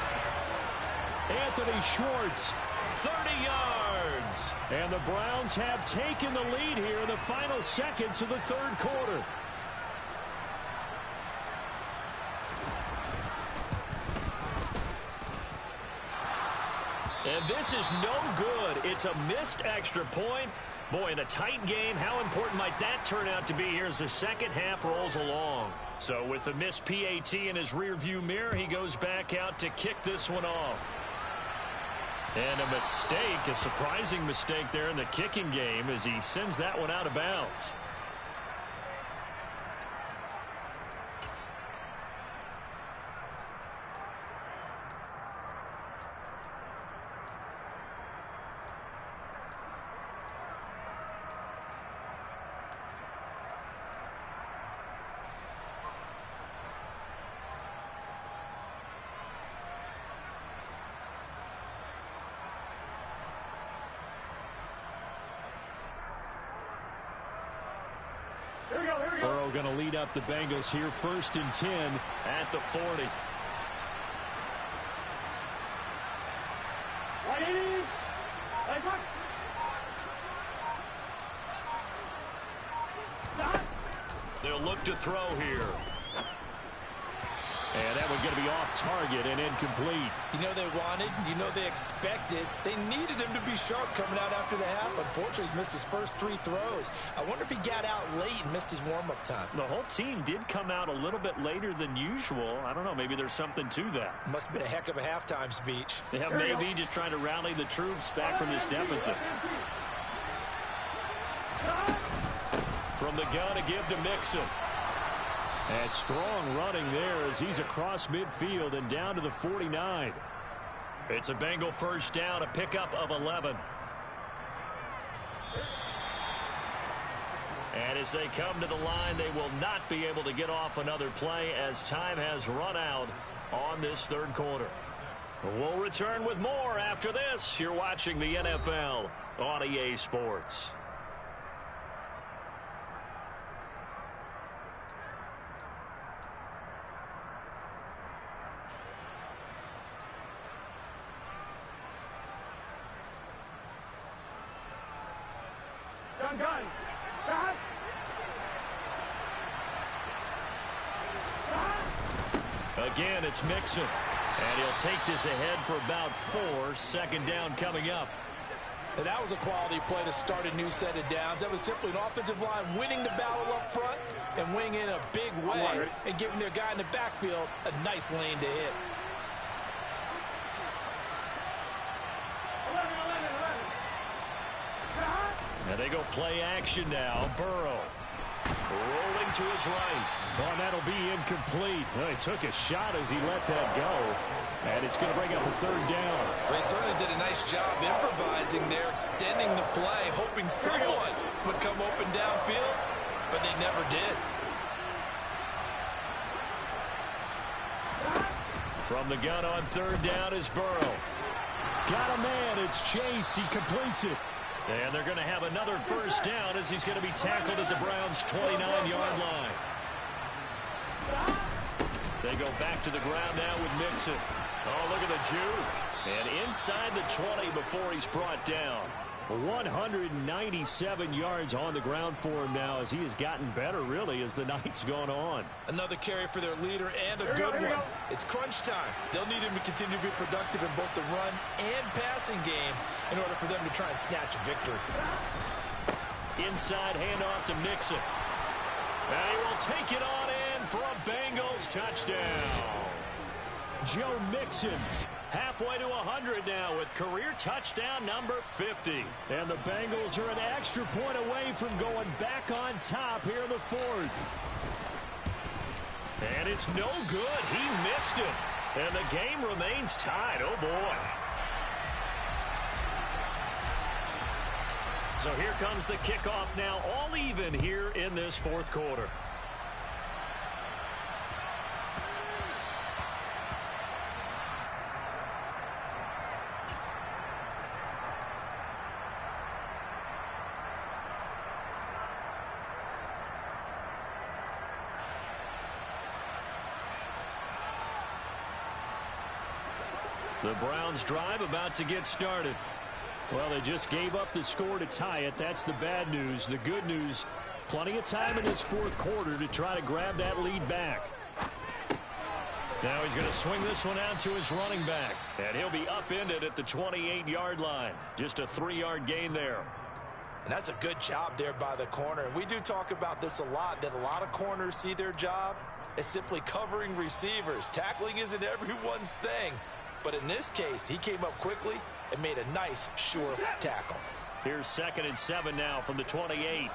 Anthony Schwartz, 30 yards. And the Browns have taken the lead here in the final seconds of the 3rd quarter. And this is no good. It's a missed extra point. Boy, in a tight game, how important might that turn out to be here as the second half rolls along? So with the missed PAT in his rearview mirror, he goes back out to kick this one off. And a mistake, a surprising mistake there in the kicking game as he sends that one out of bounds. Burrow going to lead up the Bengals here, 1st and 10 at the 40. They'll look to throw here. And that one's going to be off target and incomplete. You know they wanted, you know they expected. They needed him to be sharp coming out after the half. Unfortunately, he's missed his first 3 throws. I wonder if he got out late and missed his warm-up time. The whole team did come out a little bit later than usual. I don't know, maybe there's something to that. Must have been a heck of a halftime speech. Yeah, maybe just trying to rally the troops back from this deficit. From the gun to give to Mixon. And strong running there as he's across midfield and down to the 49. It's a Bengal first down, a pickup of 11. And as they come to the line, they will not be able to get off another play as time has run out on this third quarter. We'll return with more after this. You're watching the NFL on EA Sports. Gun. Again, it's Mixon. And he'll take this ahead for about 4. Second down coming up. And that was a quality play to start a new set of downs. That was simply an offensive line winning the battle up front and winning in a big way and giving their guy in the backfield a nice lane to hit. 11. And they go play action now. Burrow rolling to his right. Oh, that'll be incomplete. Well, he took a shot as he let that go. And it's going to bring up a third down. They certainly did a nice job improvising there, extending the play, hoping someone would come open downfield, but they never did. From the gun on third down is Burrow. Got a man. It's Chase. He completes it. And they're going to have another first down as he's going to be tackled at the Browns' 29-yard line. They go back to the ground now with Mixon. Oh, look at the juke. And inside the 20 before he's brought down. 197 yards on the ground for him now as he has gotten better, really, as the night's gone on. Another carry for their leader and a good one. It's crunch time. They'll need him to continue to be productive in both the run and passing game in order for them to try and snatch a victory. Inside handoff to Mixon. And he will take it on in for a Bengals touchdown. Joe Mixon halfway to 100 now with career touchdown number 50. And the Bengals are an extra point away from going back on top here in the fourth. And it's no good. He missed it. And the game remains tied. Oh, boy. So here comes the kickoff now, all even here in this fourth quarter. The Browns drive about to get started. Well, they just gave up the score to tie it. That's the bad news. The good news, plenty of time in this fourth quarter to try to grab that lead back. Now he's going to swing this one out to his running back. And he'll be upended at the 28-yard line. Just a 3-yard gain there. And that's a good job there by the corner. And we do talk about this a lot, that a lot of corners see their job as simply covering receivers. Tackling isn't everyone's thing. But in this case, he came up quickly and made a nice, sure tackle. Here's 2nd and 7 now from the 28.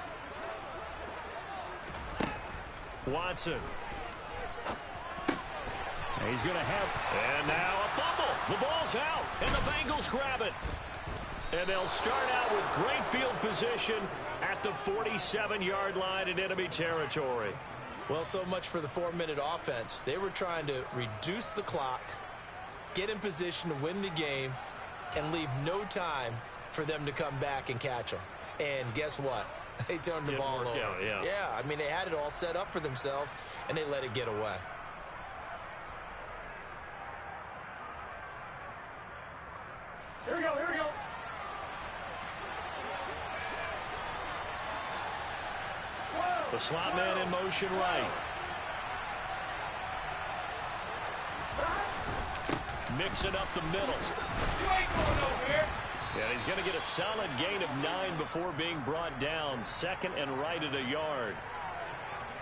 Watson. He's going to have, and now a fumble. The ball's out, and the Bengals grab it. And they'll start out with great field position at the 47-yard line in enemy territory. Well, so much for the 4-minute offense. They were trying to reduce the clock, get in position to win the game, and leave no time for them to come back and catch them. And guess what? They turned the ball over. Yeah, I mean, they had it all set up for themselves, and they let it get away. Here we go. The slot man in motion right. Mix it up the middle. You ain't going over here. Yeah, he's going to get a solid gain of 9 before being brought down. 2nd and right at a yard.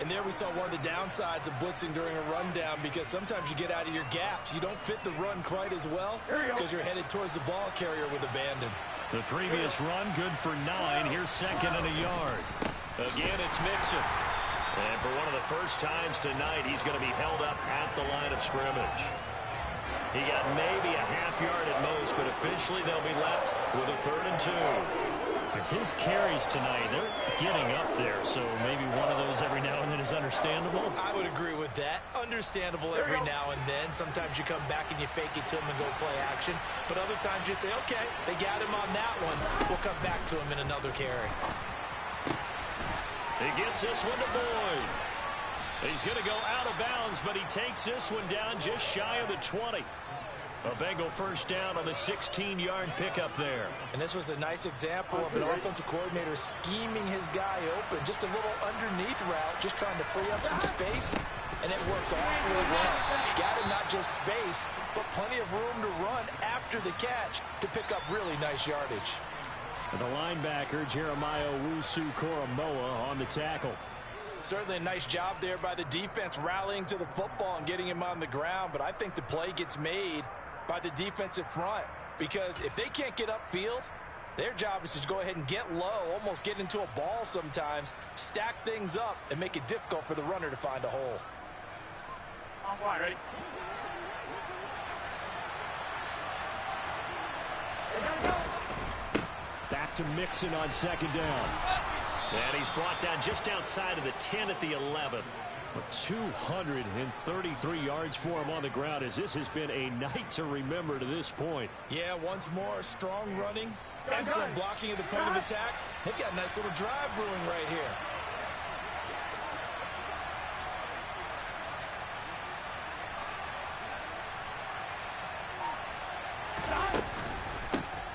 And there we saw one of the downsides of blitzing during a rundown, because sometimes you get out of your gaps. You don't fit the run quite as well because you're headed towards the ball carrier with abandon. The previous run good for 9. Here's 2nd and a yard. Again, it's Mixon. And for one of the first times tonight, he's going to be held up at the line of scrimmage. He got maybe a half yard at most, but officially they'll be left with a 3rd and 2. His carries tonight, they're getting up there, so maybe one of those every now and then is understandable. I would agree with that. Understandable every now and then. Sometimes you come back and you fake it to him and go play action. But other times you say, okay, they got him on that one. We'll come back to him in another carry. He gets this one to Boyd. He's going to go out of bounds, but he takes this one down just shy of the 20. A Bengal first down on the 16-yard pickup there. And this was a nice example of an offensive coordinator scheming his guy open. Just a little underneath route, just trying to free up some space. And it worked awfully well. Got him not just space, but plenty of room to run after the catch to pick up really nice yardage. The linebacker, Jeremiah Owusu-Koramoah, on the tackle. Certainly a nice job there by the defense rallying to the football and getting him on the ground. But I think the play gets made by the defensive front, because if they can't get upfield, their job is to go ahead and get low, almost get into a ball sometimes, stack things up, and make it difficult for the runner to find a hole. On fire, ready? Back to Mixon on 2nd down. And he's brought down just outside of the 10 at the 11. 233 yards for him on the ground, as this has been a night to remember to this point. Yeah, once more, strong running, excellent blocking at the point of attack. They've got a nice little drive brewing right here.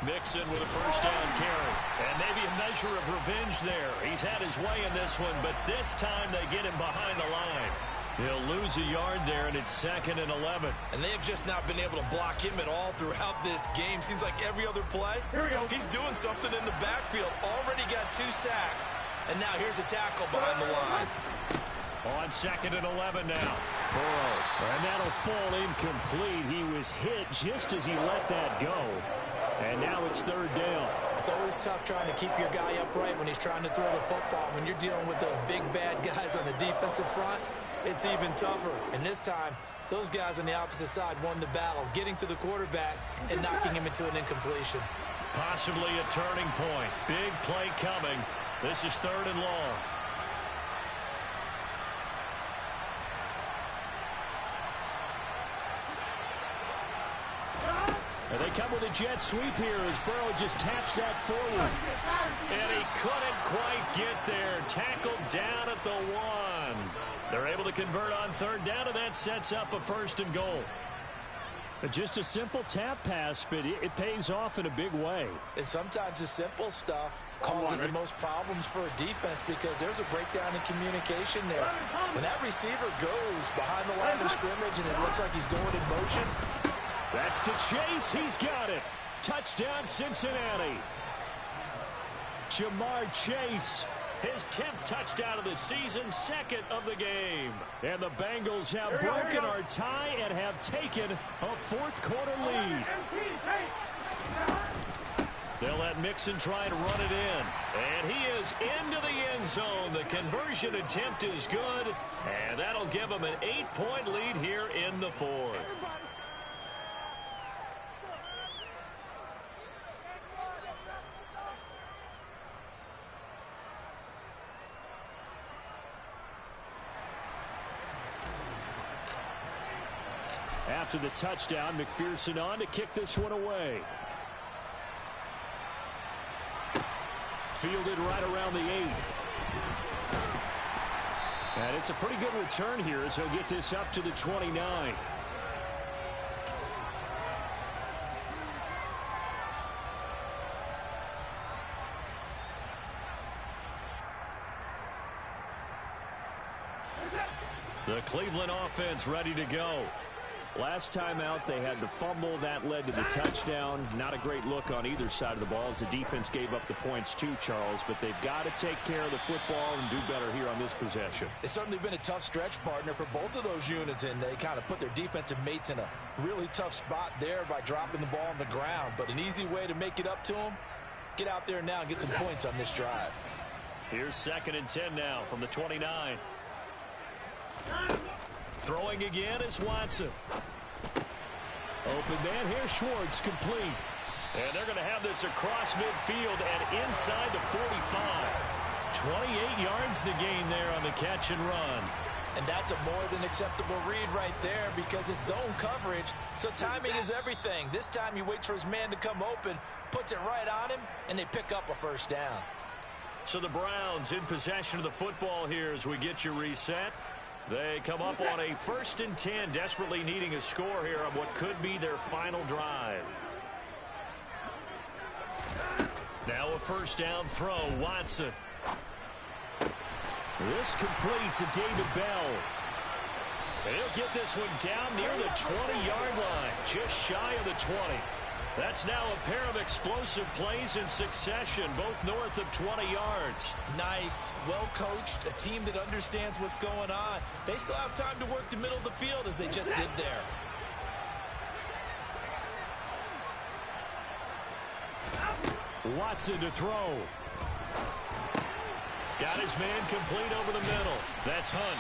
Mixon with a first down carry. And maybe a measure of revenge there. He's had his way in this one, but this time they get him behind the line. He'll lose a yard there, and it's 2nd and 11. And they have just not been able to block him at all throughout this game. Seems like every other play, he's doing something in the backfield. Already got 2 sacks. And now here's a tackle behind the line. On 2nd and 11 now. Burrow. And that'll fall incomplete. He was hit just as he let that go. And now it's 3rd down. It's always tough trying to keep your guy upright when he's trying to throw the football. When you're dealing with those big, bad guys on the defensive front, it's even tougher. And this time, those guys on the opposite side won the battle, getting to the quarterback and knocking him into an incompletion. Possibly a turning point. Big play coming. This is 3rd and long. And they come with a jet sweep here as Burrow just taps that forward. And he couldn't quite get there. Tackled down at the 1. They're able to convert on 3rd down, and that sets up a 1st and goal. Just a simple tap pass, but it pays off in a big way. And sometimes the simple stuff causes the most problems for a defense, because there's a breakdown in communication there. When that receiver goes behind the line of scrimmage and it looks like he's going in motion, that's to Chase. He's got it. Touchdown, Cincinnati. Jamar Chase, his 10th touchdown of the season, 2nd of the game. And the Bengals have broken our tie and have taken a 4th quarter lead. They'll let Mixon try to run it in. And he is into the end zone. The conversion attempt is good. And that'll give him an 8-point lead here in the 4th. After the touchdown, McPherson on to kick this one away. Fielded right around the 8. And it's a pretty good return here as he'll get this up to the 29. The Cleveland offense ready to go. Last time out, they had the fumble. That led to the touchdown. Not a great look on either side of the ball as the defense gave up the points too, Charles. But they've got to take care of the football and do better here on this possession. It's certainly been a tough stretch, partner, for both of those units, and they kind of put their defensive mates in a really tough spot there by dropping the ball on the ground. But an easy way to make it up to them, get out there now and get some points on this drive. Here's 2nd and 10 now from the 29. Throwing again is Watson. Open man here, Schwartz, complete. And they're going to have this across midfield and inside the 45. 28 yards the gain there on the catch and run. And that's a more than acceptable read right there because it's zone coverage, so timing is everything. This time he waits for his man to come open, puts it right on him, and they pick up a first down. So the Browns in possession of the football here as we get you reset. They come up on a 1st and 10, desperately needing a score here on what could be their final drive. Now a first down throw, Watson. This complete to David Bell. He'll get this one down near the 20-yard line, just shy of the 20. That's now a pair of explosive plays in succession, both north of 20 yards. Nice, well coached, a team that understands what's going on. They still have time to work the middle of the field as they just did there. Watson to throw. Got his man complete over the middle. That's Hunt.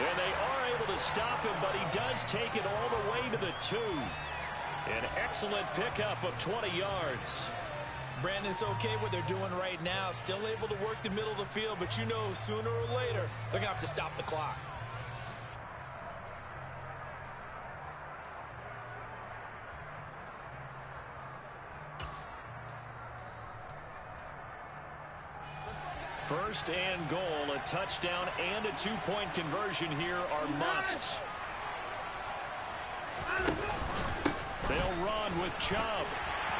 And they are able to stop him, but he does take it all the way to the 2. An excellent pickup of 20 yards. Brandon, it's okay what they're doing right now. Still able to work the middle of the field, but you know sooner or later they're going to have to stop the clock. First and goal, a touchdown and a 2-point conversion here are musts. They'll run with Chubb.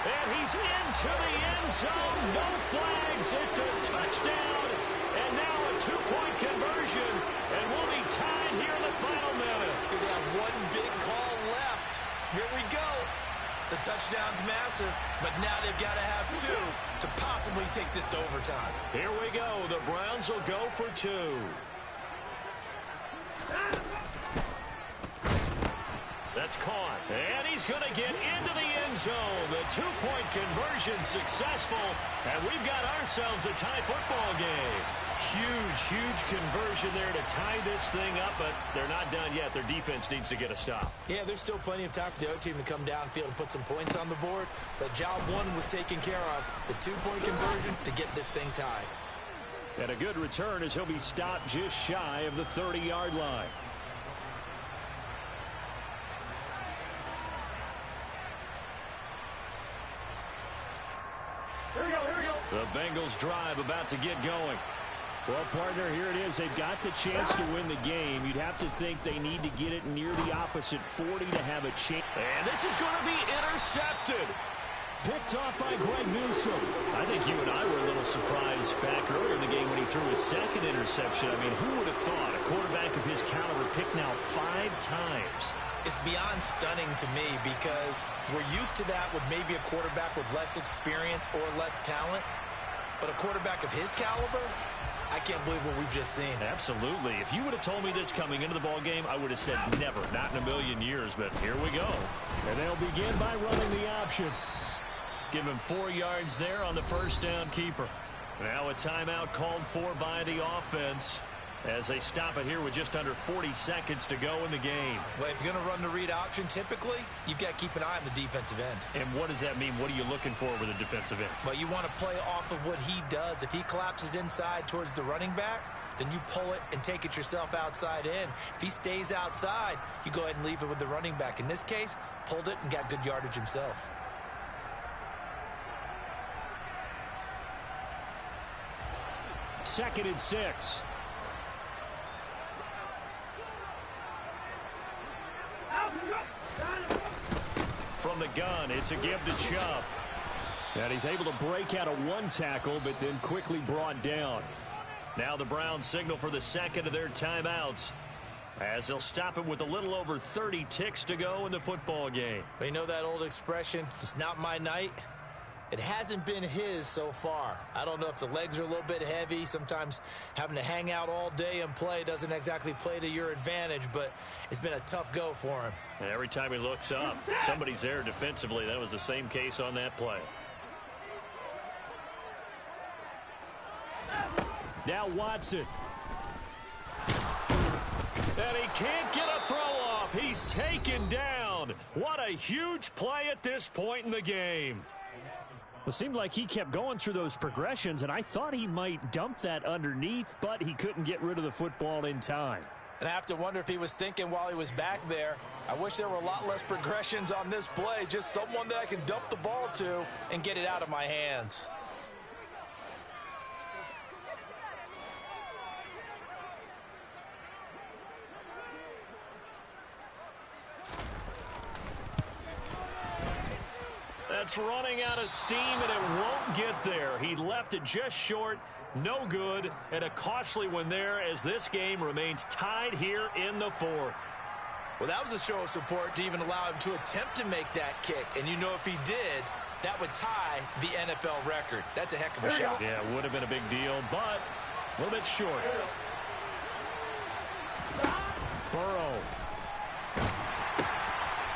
And he's into the end zone. No flags. It's a touchdown. And now a 2-point conversion. And we'll be tied here in the final minute. They have one big call left. Here we go. The touchdown's massive, but now they've got to have 2 to possibly take this to overtime. Here we go. The Browns will go for 2. That's caught. And he's going to get into the end zone. The 2-point conversion successful. And we've got ourselves a tie football game. Huge conversion there to tie this thing up, but they're not done yet. Their defense needs to get a stop. Yeah, there's still plenty of time for the other team to come downfield and put some points on the board, but job 1 was taken care of. The 2-point conversion to get this thing tied. And a good return as he'll be stopped just shy of the 30-yard line. Here we go. The Bengals drive about to get going. Well, partner, here it is. They've got the chance to win the game. You'd have to think they need to get it near the opposite 40 to have a chance. And this is going to be intercepted. Picked off by Greg Newsome. I think you and I were a little surprised back earlier in the game when he threw his 2nd interception. I mean, who would have thought a quarterback of his caliber picked now 5 times? It's beyond stunning to me because we're used to that with maybe a quarterback with less experience or less talent. But a quarterback of his caliber, I can't believe what we've just seen. Absolutely. If you would have told me this coming into the ball game, I would have said never, not in a million years. But here we go. And they'll begin by running the option. Give him 4 yards there on the first down keeper. Now a timeout called for by the offense as they stop it here with just under 40 seconds to go in the game. Well, if you're going to run the read option, typically, you've got to keep an eye on the defensive end. And what does that mean? What are you looking for with a defensive end? Well, you want to play off of what he does. If he collapses inside towards the running back, then you pull it and take it yourself outside in. If he stays outside, you go ahead and leave it with the running back. In this case, pulled it and got good yardage himself. Second and 6. From the gun, it's a give to Chubb. And he's able to break out of 1 tackle, but then quickly brought down. Now the Browns signal for the 2nd of their timeouts as they'll stop it with a little over 30 ticks to go in the football game. But you know that old expression, it's not my night? It hasn't been his so far. I don't know if the legs are a little bit heavy. Sometimes having to hang out all day and play doesn't exactly play to your advantage, but it's been a tough go for him. And every time he looks up, somebody's there defensively. That was the same case on that play. Now Watson. And he can't get a throw off. He's taken down. What a huge play at this point in the game. It seemed like he kept going through those progressions, and I thought he might dump that underneath, but he couldn't get rid of the football in time. And I have to wonder if he was thinking while he was back there, I wish there were a lot less progressions on this play, just someone that I can dump the ball to and get it out of my hands. That's running out of steam, and it won't get there. He left it just short, no good, and a costly one there as this game remains tied here in the fourth. Well, that was a show of support to even allow him to attempt to make that kick. And you know if he did, that would tie the NFL record. That's a heck of a shot. Yeah, it would have been a big deal, but a little bit short. Burrow.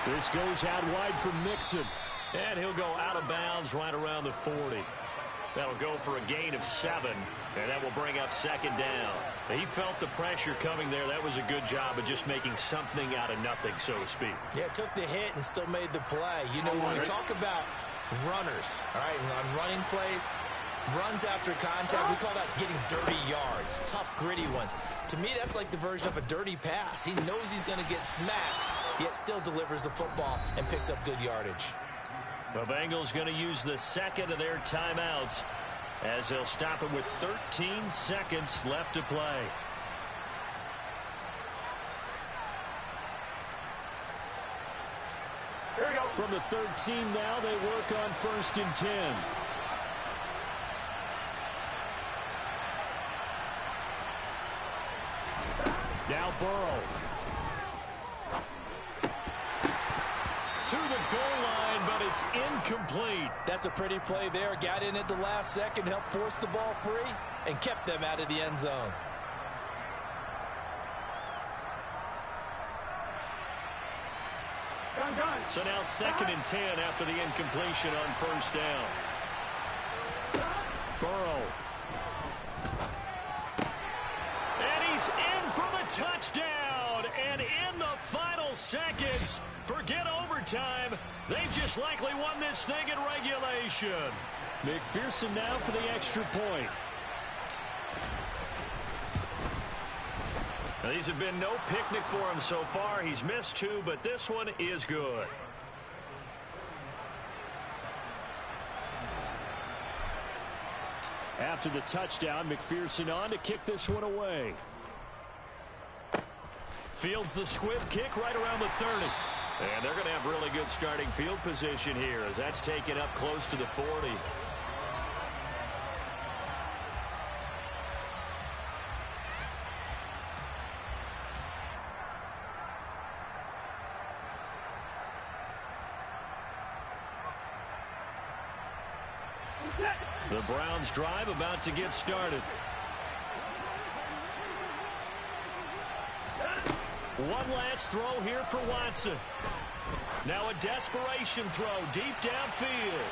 This goes out wide for Mixon. And he'll go out of bounds right around the 40. That'll go for a gain of 7, and that will bring up second down. He felt the pressure coming there. That was a good job of just making something out of nothing, so to speak. Yeah, took the hit and still made the play. You know, when we talk about runners, all right, on running plays, runs after contact, we call that getting dirty yards, tough, gritty ones. To me, that's like the version of a dirty pass. He knows he's going to get smacked, yet still delivers the football and picks up good yardage. The Bengals going to use the second of their timeouts as they'll stop it with 13 seconds left to play. Here we go. From the 13 now, they work on 1st and 10. Now Burrow. To the goal line, but it's incomplete. That's a pretty play there. Got in at the last second, helped force the ball free, and kept them out of the end zone. Done. So now 2nd and 10 after the incompletion on 1st down. Burrow. And he's in for the touchdown. And in the final seconds, forget overtime. They've just likely won this thing in regulation. McPherson now for the extra point. Now, these have been no picnic for him so far. He's missed 2, but this one is good. After the touchdown, McPherson on to kick this one away. Fields the squib kick right around the 30. And they're going to have really good starting field position here as that's taken up close to the 40. The Browns drive about to get started. One last throw here for Watson. Now a desperation throw deep downfield.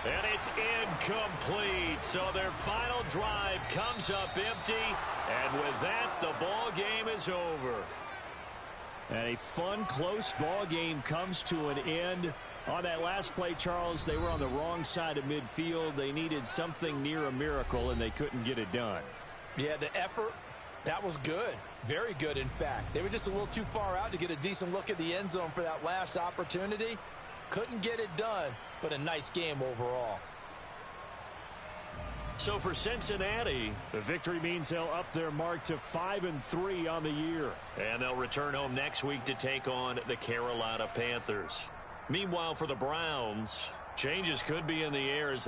And it's incomplete. So their final drive comes up empty. And with that, the ball game is over. And a fun, close ball game comes to an end. On that last play, Charles, they were on the wrong side of midfield. They needed something near a miracle, and they couldn't get it done. Yeah, the effort, that was good. Very good, in fact. They were just a little too far out to get a decent look at the end zone for that last opportunity. Couldn't get it done, but a nice game overall. So for Cincinnati, the victory means they'll up their mark to 5-3 on the year. And they'll return home next week to take on the Carolina Panthers. Meanwhile, for the Browns, changes could be in the air as they